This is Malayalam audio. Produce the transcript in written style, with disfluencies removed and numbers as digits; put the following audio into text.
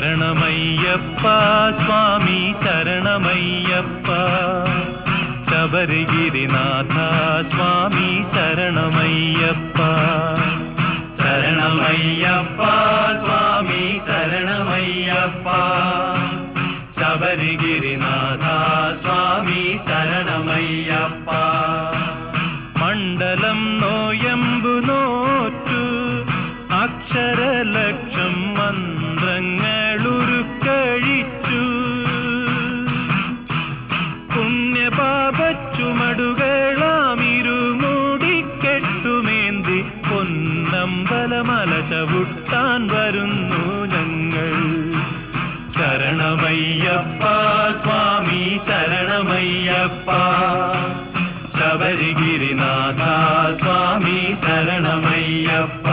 ശരണമയ്യപ്പ സ്വാമി ശരണമയ്യപ്പ ശബരിഗിരിനാഥ സ്വാമി ശരണമയ്യപ്പ ശരണമയ്യപ്പ സ്വാമി ശരണമയ്യപ്പ ശബരിഗിരിനാഥ സ്വാമി ശരണമയ്യപ്പ മണ്ഡലം നോയമ്പു നോറ്റു അക്ഷരലക്ഷം മന്ത്രങ്ങളുരുക്കഴിച്ചു പുണ്യപാപച്ചുമടുകളാമിരുമൂടിക്കെട്ടുമേന്തി പൊന്നമ്പലമല ചവിട്ടാൻ വരുന്നു ഞങ്ങൾ ശരണമയ്യപ്പ സ്വാമി ശരണമയ്യപ്പ ശബരിഗിരിനാഥ സ്വാമി ശരണമയ്യപ്പ